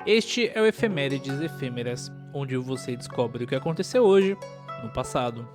Este é o Efemérides Efêmeras, onde você descobre o que aconteceu hoje, no passado.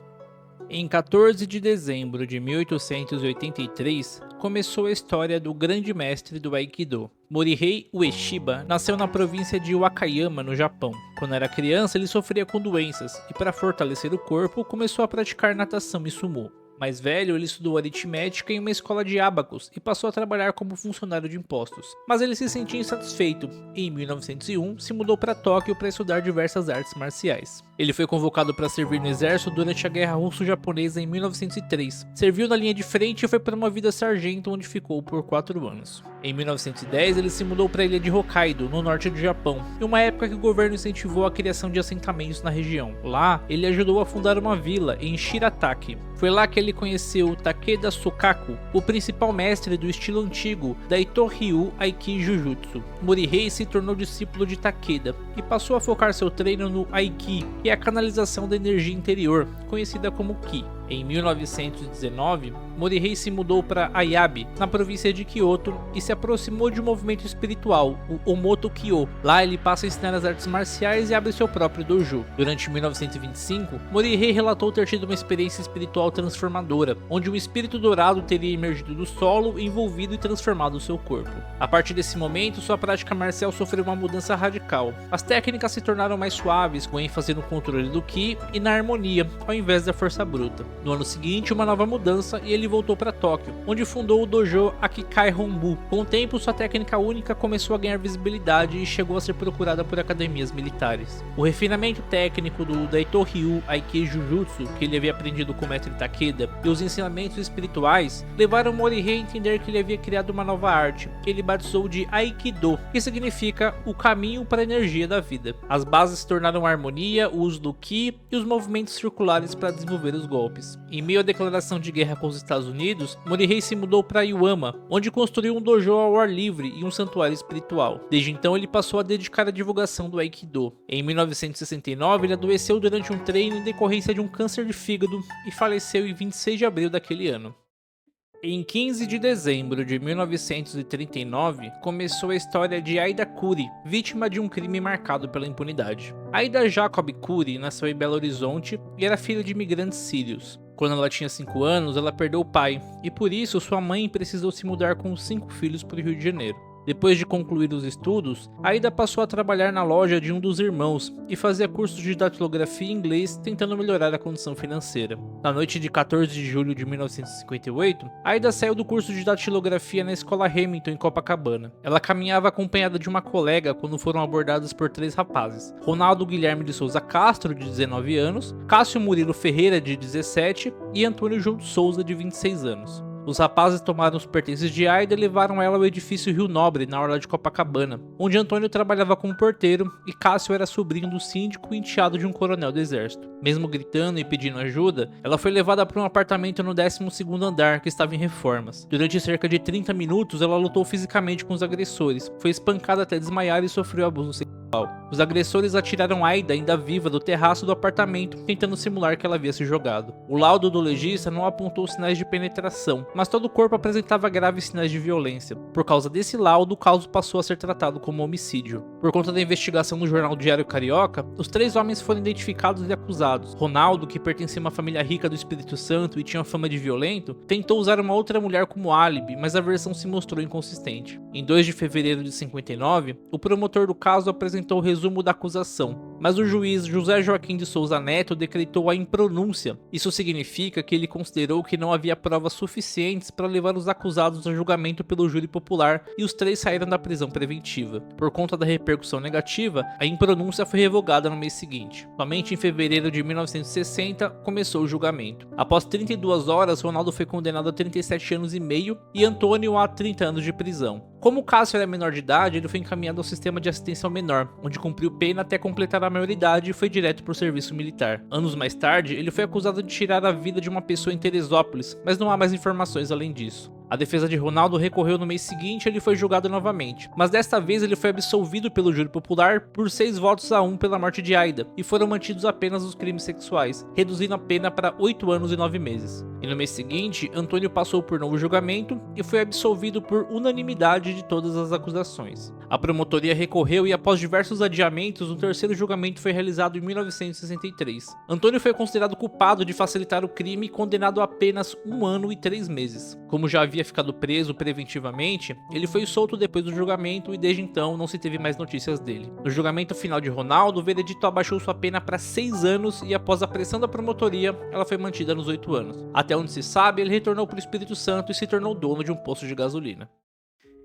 Em 14 de dezembro de 1883, começou a história do grande mestre do Aikido. Morihei Ueshiba nasceu na província de Wakayama, no Japão. Quando era criança, ele sofria com doenças e, para fortalecer o corpo, começou a praticar natação e sumô. Mais velho, ele estudou aritmética em uma escola de ábacos e passou a trabalhar como funcionário de impostos. Mas ele se sentia insatisfeito e, em 1901, se mudou para Tóquio para estudar diversas artes marciais. Ele foi convocado para servir no exército durante a Guerra Russo-Japonesa em 1903. Serviu na linha de frente e foi promovido a sargento, onde ficou por 4 anos. Em 1910, ele se mudou para a ilha de Hokkaido, no norte do Japão, em uma época que o governo incentivou a criação de assentamentos na região. Lá, ele ajudou a fundar uma vila em Shirataki. Foi lá que ele conheceu Takeda Sokaku, o principal mestre do estilo antigo Daito Ryu Aiki Jujutsu. Morihei se tornou discípulo de Takeda e passou a focar seu treino no Aiki, que é a canalização da energia interior, conhecida como Ki. Em 1919, Morihei se mudou para Ayabe, na província de Kyoto, e se aproximou de um movimento espiritual, o Omoto-kyo. Lá ele passa a ensinar as artes marciais e abre seu próprio dojo. Durante 1925, Morihei relatou ter tido uma experiência espiritual transformadora, onde um espírito dourado teria emergido do solo, envolvido e transformado seu corpo. A partir desse momento, sua prática marcial sofreu uma mudança radical. As técnicas se tornaram mais suaves, com ênfase no controle do Ki e na harmonia, ao invés da força bruta. No ano seguinte, uma nova mudança e ele voltou para Tóquio, onde fundou o dojo Akikai Honbu. Com o tempo, sua técnica única começou a ganhar visibilidade e chegou a ser procurada por academias militares. O refinamento técnico do Daito Ryu Aiki Jujutsu, que ele havia aprendido com o mestre Takeda, e os ensinamentos espirituais levaram Morihei a entender que ele havia criado uma nova arte, que ele batizou de Aikido, que significa o caminho para a energia da vida. As bases se tornaram a harmonia, o uso do Ki e os movimentos circulares para desenvolver os golpes. Em meio à declaração de guerra com os Estados Unidos, Morihei se mudou para Iwama, onde construiu um dojo ao ar livre e um santuário espiritual. Desde então, ele passou a dedicar à divulgação do Aikido. Em 1969, ele adoeceu durante um treino em decorrência de um câncer de fígado e faleceu em 26 de abril daquele ano. Em 15 de dezembro de 1939, começou a história de Aida Curi, vítima de um crime marcado pela impunidade. Aida Jacob Curi nasceu em Belo Horizonte e era filha de imigrantes sírios. Quando ela tinha 5 anos, ela perdeu o pai, e por isso sua mãe precisou se mudar com os 5 filhos para o Rio de Janeiro. Depois de concluir os estudos, Aida passou a trabalhar na loja de um dos irmãos e fazia cursos de datilografia e inglês, tentando melhorar a condição financeira. Na noite de 14 de julho de 1958, Aida saiu do curso de datilografia na escola Hamilton, em Copacabana. Ela caminhava acompanhada de uma colega quando foram abordados por 3 rapazes: Ronaldo Guilherme de Souza Castro, de 19 anos, Cássio Murilo Ferreira, de 17, e Antônio João de Souza, de 26 anos. Os rapazes tomaram os pertences de Aida e levaram ela ao edifício Rio Nobre, na orla de Copacabana, onde Antônio trabalhava como porteiro e Cássio era sobrinho do síndico e enteado de um coronel do exército. Mesmo gritando e pedindo ajuda, ela foi levada para um apartamento no 12º andar, que estava em reformas. Durante cerca de 30 minutos, ela lutou fisicamente com os agressores, foi espancada até desmaiar e sofreu abuso sexual. Os agressores atiraram Aida, ainda viva, do terraço do apartamento, tentando simular que ela havia se jogado. O laudo do legista não apontou sinais de penetração, mas todo o corpo apresentava graves sinais de violência. Por causa desse laudo, o caso passou a ser tratado como homicídio. Por conta da investigação do jornal Diário Carioca, os 3 homens foram identificados e acusados. Ronaldo, que pertencia a uma família rica do Espírito Santo e tinha fama de violento, tentou usar uma outra mulher como álibi, mas a versão se mostrou inconsistente. Em 2 de fevereiro de 59, o promotor do caso apresentou o resumo da acusação, mas o juiz José Joaquim de Souza Neto decretou a impronúncia. Isso significa que ele considerou que não havia provas suficientes para levar os acusados a julgamento pelo júri popular e os 3 saíram da prisão preventiva. Por conta da repercussão negativa, a impronúncia foi revogada no mês seguinte. Somente em fevereiro de 1960 começou o julgamento. Após 32 horas, Ronaldo foi condenado a 37 anos e meio e Antônio a 30 anos de prisão. Como Cássio era menor de idade, ele foi encaminhado ao sistema de assistência ao menor, onde cumpriu pena até completar a maioridade e foi direto para o serviço militar. Anos mais tarde, ele foi acusado de tirar a vida de uma pessoa em Teresópolis, mas não há mais informações além disso. A defesa de Ronaldo recorreu no mês seguinte e ele foi julgado novamente, mas desta vez ele foi absolvido pelo júri popular por 6 votos a 1 pela morte de Aida, e foram mantidos apenas os crimes sexuais, reduzindo a pena para 8 anos e 9 meses. E no mês seguinte, Antônio passou por novo julgamento e foi absolvido por unanimidade de todas as acusações. A promotoria recorreu e após diversos adiamentos, um terceiro julgamento foi realizado em 1963. Antônio foi considerado culpado de facilitar o crime e condenado a apenas 1 ano e 3 meses. Como já havia ficado preso preventivamente, ele foi solto depois do julgamento e desde então não se teve mais notícias dele. No julgamento final de Ronaldo, o veredito abaixou sua pena para 6 anos e após a pressão da promotoria, ela foi mantida nos 8 anos. Até onde se sabe, ele retornou para o Espírito Santo e se tornou dono de um posto de gasolina.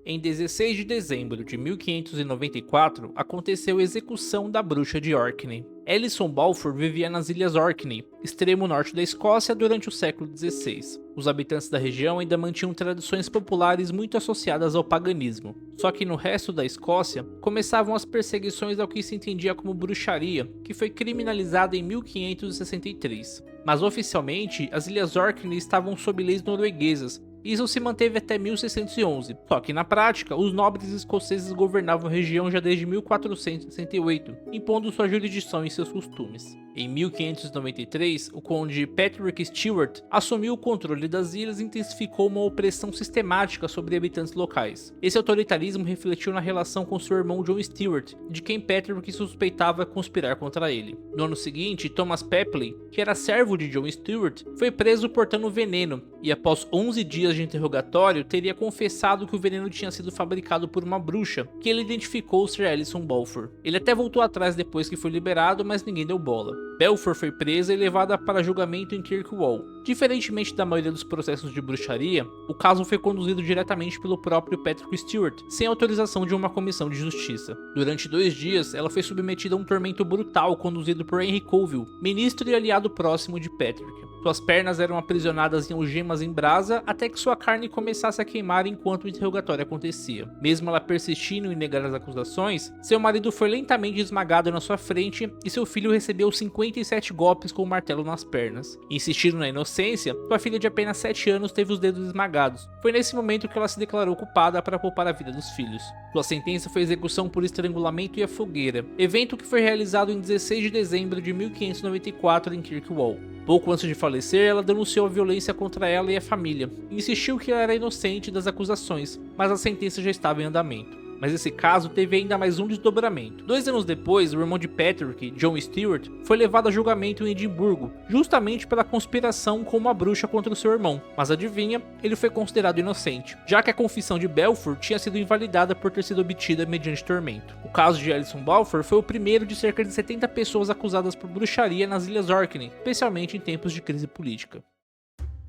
Em 16 de dezembro de 1594, aconteceu a execução da bruxa de Orkney. Ellison Balfour vivia nas Ilhas Orkney, extremo norte da Escócia, durante o século XVI. Os habitantes da região ainda mantinham tradições populares muito associadas ao paganismo. Só que no resto da Escócia, começavam as perseguições ao que se entendia como bruxaria, que foi criminalizada em 1563. Mas oficialmente, as Ilhas Orkney estavam sob leis norueguesas. Isso se manteve até 1611, só que na prática, os nobres escoceses governavam a região já desde 1468, impondo sua jurisdição e seus costumes. Em 1593, o conde Patrick Stewart assumiu o controle das ilhas e intensificou uma opressão sistemática sobre habitantes locais. Esse autoritarismo refletiu na relação com seu irmão John Stewart, de quem Patrick suspeitava conspirar contra ele. No ano seguinte, Thomas Pepley, que era servo de John Stewart, foi preso portando veneno e após 11 dias de interrogatório teria confessado que o veneno tinha sido fabricado por uma bruxa, que ele identificou ser Ellison Balfour. Ele até voltou atrás depois que foi liberado, mas ninguém deu bola. Balfour foi presa e levada para julgamento em Kirkwall. Diferentemente da maioria dos processos de bruxaria, o caso foi conduzido diretamente pelo próprio Patrick Stewart, sem autorização de uma comissão de justiça. Durante 2 dias, ela foi submetida a um tormento brutal conduzido por Henry Colville, ministro e aliado próximo de Patrick. Suas pernas eram aprisionadas em algemas em brasa até que sua carne começasse a queimar enquanto o interrogatório acontecia. Mesmo ela persistindo em negar as acusações, seu marido foi lentamente esmagado na sua frente e seu filho recebeu 57 golpes com o martelo nas pernas. Insistindo na inocência, sua filha de apenas 7 anos teve os dedos esmagados. Foi nesse momento que ela se declarou culpada para poupar a vida dos filhos. Sua sentença foi execução por estrangulamento e a fogueira, evento que foi realizado em 16 de dezembro de 1594 em Kirkwall. Pouco antes de falecer, ela denunciou a violência contra ela e a família, e insistiu que ela era inocente das acusações, mas a sentença já estava em andamento. Mas esse caso teve ainda mais um desdobramento. 2 anos depois, o irmão de Patrick, John Stewart, foi levado a julgamento em Edimburgo, justamente pela conspiração com uma bruxa contra o seu irmão. Mas adivinha, ele foi considerado inocente, já que a confissão de Balfour tinha sido invalidada por ter sido obtida mediante tormento. O caso de Ellison Balfour foi o primeiro de cerca de 70 pessoas acusadas por bruxaria nas Ilhas Orkney, especialmente em tempos de crise política.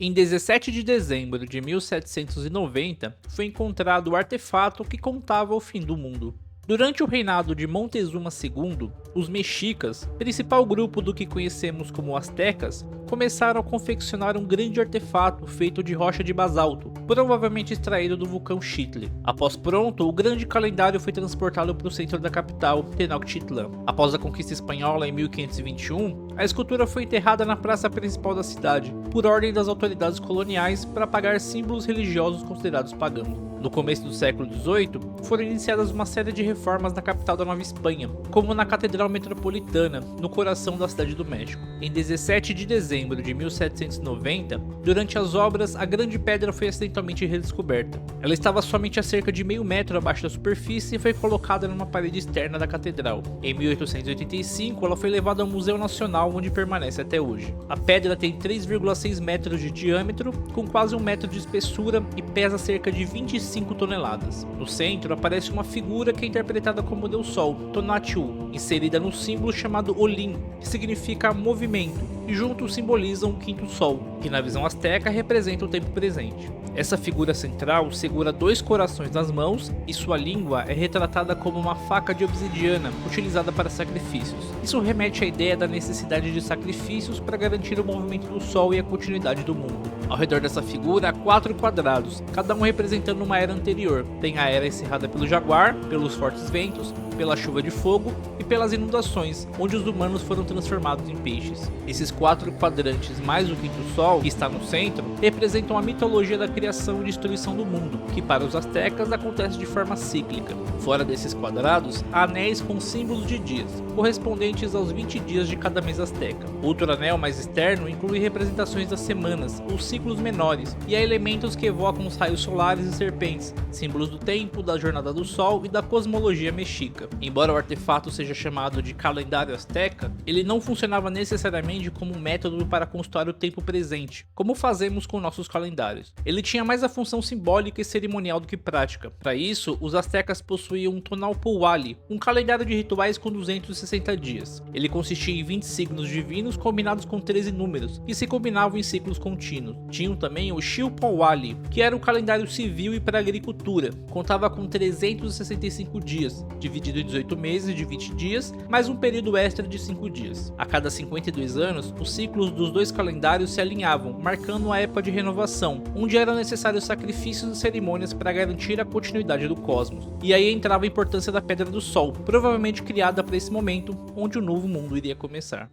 Em 17 de dezembro de 1790, foi encontrado o artefato que contava o fim do mundo. Durante o reinado de Montezuma II, os mexicas, principal grupo do que conhecemos como astecas, começaram a confeccionar um grande artefato feito de rocha de basalto, provavelmente extraído do vulcão Xitle. Após pronto, o grande calendário foi transportado para o centro da capital, Tenochtitlan. Após a conquista espanhola em 1521, a escultura foi enterrada na praça principal da cidade, por ordem das autoridades coloniais para apagar símbolos religiosos considerados pagãos. No começo do século XVIII, foram iniciadas uma série de reformas na capital da Nova Espanha, como na Catedral Metropolitana, no coração da cidade do México. Em 17 de dezembro de 1790, durante as obras, a Grande Pedra foi acidentalmente redescoberta. Ela estava somente a cerca de meio metro abaixo da superfície e foi colocada numa parede externa da catedral. Em 1885, ela foi levada ao Museu Nacional, onde permanece até hoje. A pedra tem 3,6 metros de diâmetro, com quase 1 metro de espessura e pesa cerca de 25 toneladas. No centro aparece uma figura que é interpretada como Deus Sol, Tonatiuh, inserida no símbolo chamado Olim, que significa movimento, e juntos simbolizam o quinto sol, que na visão asteca representa o tempo presente. Essa figura central segura 2 corações nas mãos e sua língua é retratada como uma faca de obsidiana utilizada para sacrifícios. Isso remete à ideia da necessidade de sacrifícios para garantir o movimento do sol e a continuidade do mundo. Ao redor dessa figura há 4 quadrados, cada um representando uma era anterior. Tem a era encerrada pelo jaguar, pelos fortes ventos, pela chuva de fogo e pelas inundações, onde os humanos foram transformados em peixes. Esses 4 quadrantes mais o quinto sol, que está no centro, representam a mitologia da criação e destruição do mundo, que para os astecas acontece de forma cíclica. Fora desses quadrados, há anéis com símbolos de dias, correspondentes aos 20 dias de cada mês asteca. Outro anel mais externo inclui representações das semanas, ou ciclos menores, e há elementos que evocam os raios solares e serpentes, símbolos do tempo, da jornada do sol e da cosmologia mexica. Embora o artefato seja chamado de calendário asteca, ele não funcionava necessariamente como um método para consultar o tempo presente, como fazemos com nossos calendários. Ele tinha mais a função simbólica e cerimonial do que prática. Para isso, os astecas possuíam um Tonalpohualli, um calendário de rituais com 260 dias. Ele consistia em 20 signos divinos combinados com 13 números, que se combinavam em ciclos contínuos. Tinham também o Xilpohualli, que era o calendário civil e para a agricultura. Contava com 365 dias, dividido em 18 meses de 20 dias, mais um período extra de 5 dias. A cada 52 anos, os ciclos dos dois calendários se alinhavam, marcando a época de renovação, onde eram necessários sacrifícios e cerimônias para garantir a continuidade do cosmos. E aí entrava a importância da Pedra do Sol, provavelmente criada para esse momento, onde o novo mundo iria começar.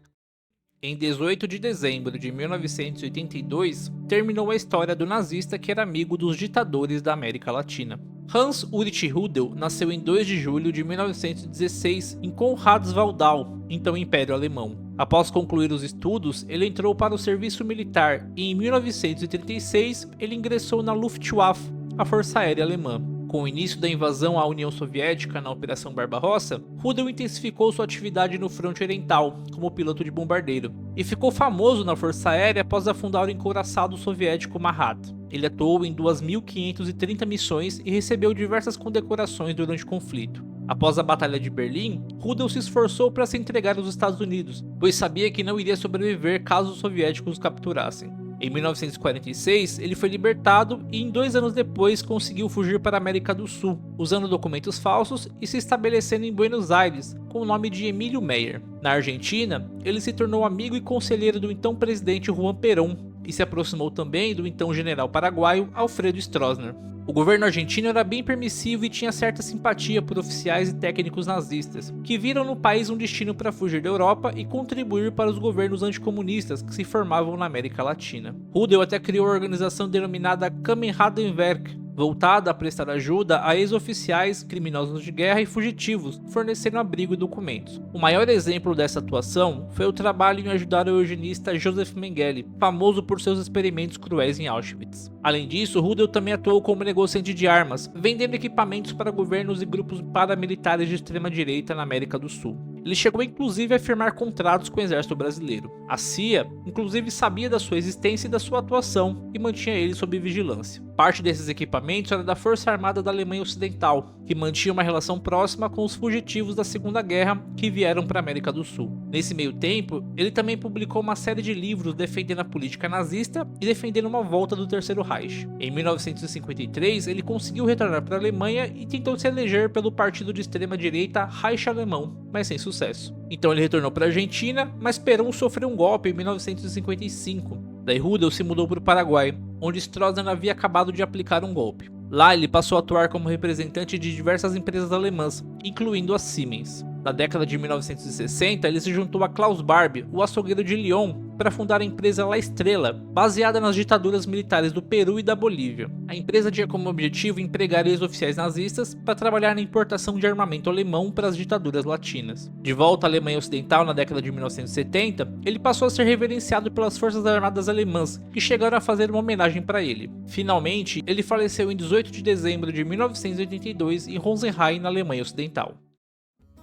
Em 18 de dezembro de 1982, terminou a história do nazista que era amigo dos ditadores da América Latina. Hans Ulrich Rudel nasceu em 2 de julho de 1916 em Konradswaldau, então Império Alemão. Após concluir os estudos, ele entrou para o serviço militar e em 1936 ele ingressou na Luftwaffe, a Força Aérea Alemã. Com o início da invasão à União Soviética na Operação Barbarossa, Rudel intensificou sua atividade no fronte oriental, como piloto de bombardeiro, e ficou famoso na Força Aérea após afundar o encouraçado soviético Mahat. Ele atuou em 2.530 missões e recebeu diversas condecorações durante o conflito. Após a Batalha de Berlim, Rudel se esforçou para se entregar aos Estados Unidos, pois sabia que não iria sobreviver caso os soviéticos o capturassem. Em 1946, ele foi libertado e 2 anos depois conseguiu fugir para a América do Sul, usando documentos falsos e se estabelecendo em Buenos Aires, com o nome de Emílio Meyer. Na Argentina, ele se tornou amigo e conselheiro do então presidente Juan Perón e se aproximou também do então general paraguaio Alfredo Stroessner. O governo argentino era bem permissivo e tinha certa simpatia por oficiais e técnicos nazistas, que viram no país um destino para fugir da Europa e contribuir para os governos anticomunistas que se formavam na América Latina. Rudel até criou a organização denominada Kameradenwerk, voltada a prestar ajuda a ex-oficiais, criminosos de guerra e fugitivos, fornecendo abrigo e documentos. O maior exemplo dessa atuação foi o trabalho em ajudar o eugenista Joseph Mengele, famoso por seus experimentos cruéis em Auschwitz. Além disso, Rudel também atuou como negociante de armas, vendendo equipamentos para governos e grupos paramilitares de extrema-direita na América do Sul. Ele chegou inclusive a firmar contratos com o exército brasileiro. A CIA, inclusive, sabia da sua existência e da sua atuação e mantinha ele sob vigilância. Parte desses equipamentos era da Força Armada da Alemanha Ocidental, que mantinha uma relação próxima com os fugitivos da Segunda Guerra que vieram para a América do Sul. Nesse meio tempo, ele também publicou uma série de livros defendendo a política nazista e defendendo uma volta do Terceiro Reich. Em 1953, ele conseguiu retornar para a Alemanha e tentou se eleger pelo partido de extrema-direita Reich Alemão, mas sem sucesso. Então ele retornou para a Argentina, mas Perón sofreu um golpe em 1955. Daí Rudel se mudou para o Paraguai, onde Stroessner havia acabado de aplicar um golpe. Lá ele passou a atuar como representante de diversas empresas alemãs, incluindo a Siemens. Na década de 1960, ele se juntou a Klaus Barbie, o açougueiro de Lyon, para fundar a empresa La Estrela, baseada nas ditaduras militares do Peru e da Bolívia. A empresa tinha como objetivo empregar ex-oficiais nazistas para trabalhar na importação de armamento alemão para as ditaduras latinas. De volta à Alemanha Ocidental na década de 1970, ele passou a ser reverenciado pelas forças armadas alemãs, que chegaram a fazer uma homenagem para ele. Finalmente, ele faleceu em 18 de dezembro de 1982 em Rosenheim, na Alemanha Ocidental.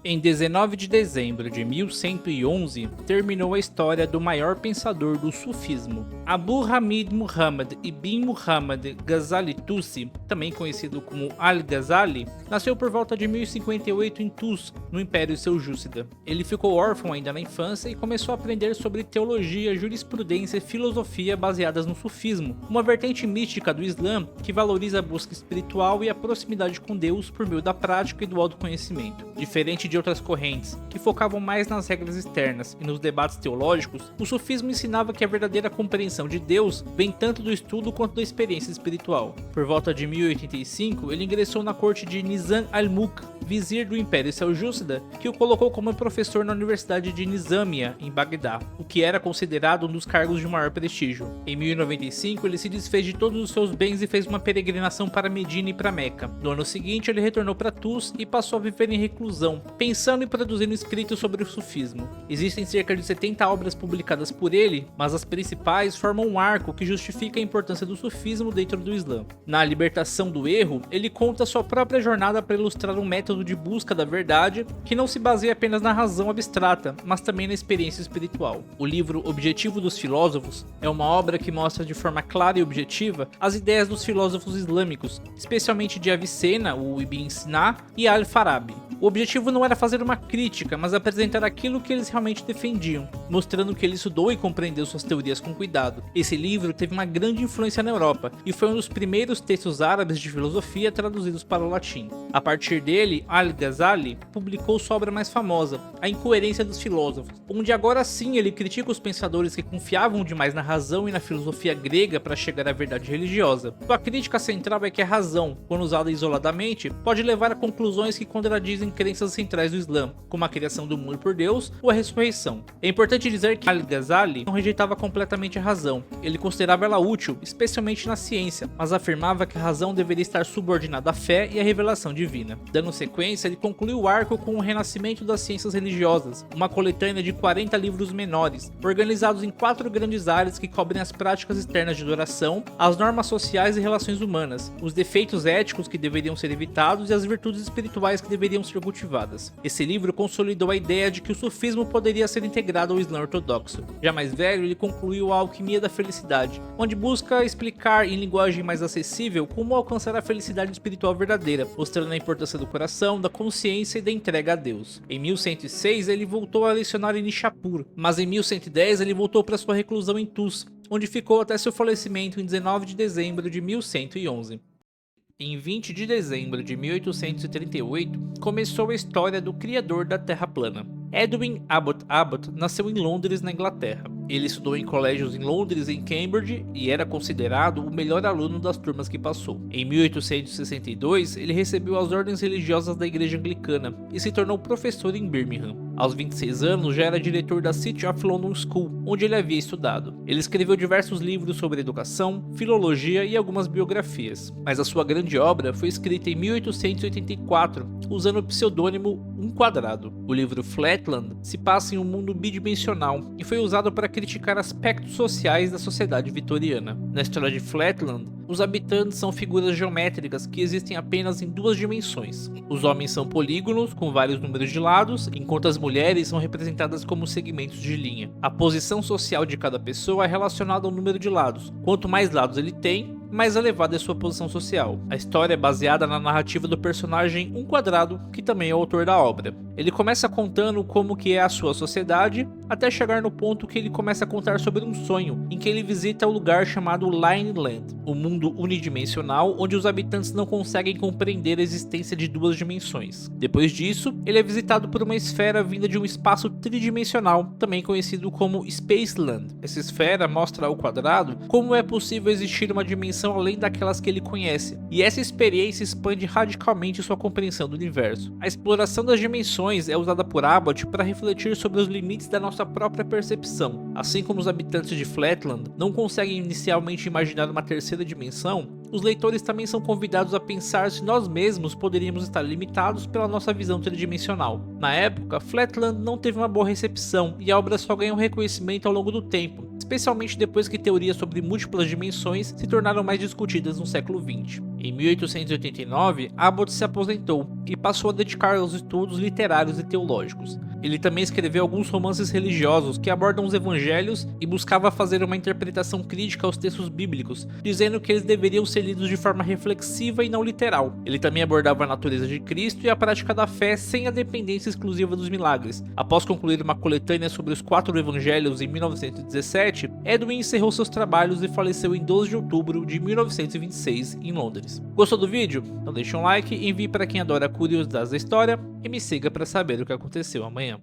Em 19 de dezembro de 1111, terminou a história do maior pensador do sufismo. Abu Hamid Muhammad ibn Muhammad Ghazali Tusi, também conhecido como Al-Ghazali, nasceu por volta de 1058 em Tus, no Império Seljúcida. Ele ficou órfão ainda na infância e começou a aprender sobre teologia, jurisprudência e filosofia baseadas no sufismo, uma vertente mística do Islã que valoriza a busca espiritual e a proximidade com Deus por meio da prática e do autoconhecimento. Diferente de de outras correntes, que focavam mais nas regras externas e nos debates teológicos, o sufismo ensinava que a verdadeira compreensão de Deus vem tanto do estudo quanto da experiência espiritual. Por volta de 1085, ele ingressou na corte de Nizam al-Mulk, vizir do Império Seljúcida, que o colocou como professor na Universidade de Nizâmia, em Bagdá, o que era considerado um dos cargos de maior prestígio. Em 1095, ele se desfez de todos os seus bens e fez uma peregrinação para Medina e para Meca. No ano seguinte, ele retornou para Tus e passou a viver em reclusão, pensando e produzindo escritos sobre o sufismo. Existem cerca de 70 obras publicadas por ele, mas as principais formam um arco que justifica a importância do sufismo dentro do Islã. Na Libertação do Erro, ele conta sua própria jornada para ilustrar um método de busca da verdade que não se baseia apenas na razão abstrata, mas também na experiência espiritual. O livro Objetivo dos Filósofos é uma obra que mostra de forma clara e objetiva as ideias dos filósofos islâmicos, especialmente de Avicena, o Ibn Sina e Al-Farabi. O objetivo não era fazer uma crítica, mas apresentar aquilo que eles realmente defendiam, mostrando que ele estudou e compreendeu suas teorias com cuidado. Esse livro teve uma grande influência na Europa e foi um dos primeiros textos árabes de filosofia traduzidos para o latim. A partir dele, Al-Ghazali publicou sua obra mais famosa, A Incoerência dos Filósofos, onde agora sim ele critica os pensadores que confiavam demais na razão e na filosofia grega para chegar à verdade religiosa. Sua crítica central é que a razão, quando usada isoladamente, pode levar a conclusões que contradizem crenças centrais do Islã, como a criação do mundo por Deus ou a ressurreição. É importante dizer que Al-Ghazali não rejeitava completamente a razão. Ele considerava ela útil, especialmente na ciência, mas afirmava que a razão deveria estar subordinada à fé e à revelação divina. Dando sequência, ele concluiu o arco com o renascimento das ciências religiosas, uma coletânea de 40 livros menores, organizados em 4 grandes áreas que cobrem as práticas externas de adoração, as normas sociais e relações humanas, os defeitos éticos que deveriam ser evitados e as virtudes espirituais que deveriam ser cultivadas. Esse livro consolidou a ideia de que o sufismo poderia ser integrado ao Islã ortodoxo. Já mais velho, ele concluiu a Alquimia da Felicidade, onde busca explicar em linguagem mais acessível como alcançar a felicidade espiritual verdadeira, mostrando a importância do coração, da consciência e da entrega a Deus. Em 1106, ele voltou a lecionar em Nishapur, mas em 1110 ele voltou para sua reclusão em Tus, onde ficou até seu falecimento em 19 de dezembro de 1111. Em 20 de dezembro de 1838, começou a história do criador da Terra plana. Edwin Abbott nasceu em Londres, na Inglaterra. Ele estudou em colégios em Londres e em Cambridge e era considerado o melhor aluno das turmas que passou. Em 1862, ele recebeu as ordens religiosas da Igreja Anglicana e se tornou professor em Birmingham. Aos 26 anos, já era diretor da City of London School, onde ele havia estudado. Ele escreveu diversos livros sobre educação, filologia e algumas biografias, mas a sua grande obra foi escrita em 1884, usando o pseudônimo Um Quadrado. O livro Flatland se passa em um mundo bidimensional e foi usado para criticar aspectos sociais da sociedade vitoriana. Na história de Flatland, os habitantes são figuras geométricas que existem apenas em 2 dimensões. Os homens são polígonos com vários números de lados, enquanto as mulheres são representadas como segmentos de linha. A posição social de cada pessoa é relacionada ao número de lados. Quanto mais lados ele tem, mais elevada é sua posição social. A história é baseada na narrativa do personagem Um Quadrado, que também é o autor da obra. Ele começa contando como que é a sua sociedade, até chegar no ponto que ele começa a contar sobre um sonho, em que ele visita o lugar chamado Line Land, um mundo unidimensional onde os habitantes não conseguem compreender a existência de 2 dimensões. Depois disso, ele é visitado por uma esfera vinda de um espaço tridimensional, também conhecido como Spaceland. Essa esfera mostra ao Quadrado como é possível existir uma dimensão além daquelas que ele conhece, e essa experiência expande radicalmente sua compreensão do universo. A exploração das dimensões é usada por Abbott para refletir sobre os limites da nossa própria percepção. Assim como os habitantes de Flatland não conseguem inicialmente imaginar uma terceira dimensão, os leitores também são convidados a pensar se nós mesmos poderíamos estar limitados pela nossa visão tridimensional. Na época, Flatland não teve uma boa recepção e a obra só ganhou reconhecimento ao longo do tempo, especialmente depois que teorias sobre múltiplas dimensões se tornaram mais discutidas no século XX. Em 1889, Abbott se aposentou e passou a dedicar aos estudos literários e teológicos. Ele também escreveu alguns romances religiosos que abordam os evangelhos e buscava fazer uma interpretação crítica aos textos bíblicos, dizendo que eles deveriam ser lidos de forma reflexiva e não literal. Ele também abordava a natureza de Cristo e a prática da fé sem a dependência exclusiva dos milagres. Após concluir uma coletânea sobre os 4 evangelhos em 1917, Edwin encerrou seus trabalhos e faleceu em 12 de outubro de 1926 em Londres. informações. Gostou do vídeo? Então deixa um like, envie para quem adora curiosidades da história e me siga para saber o que aconteceu amanhã.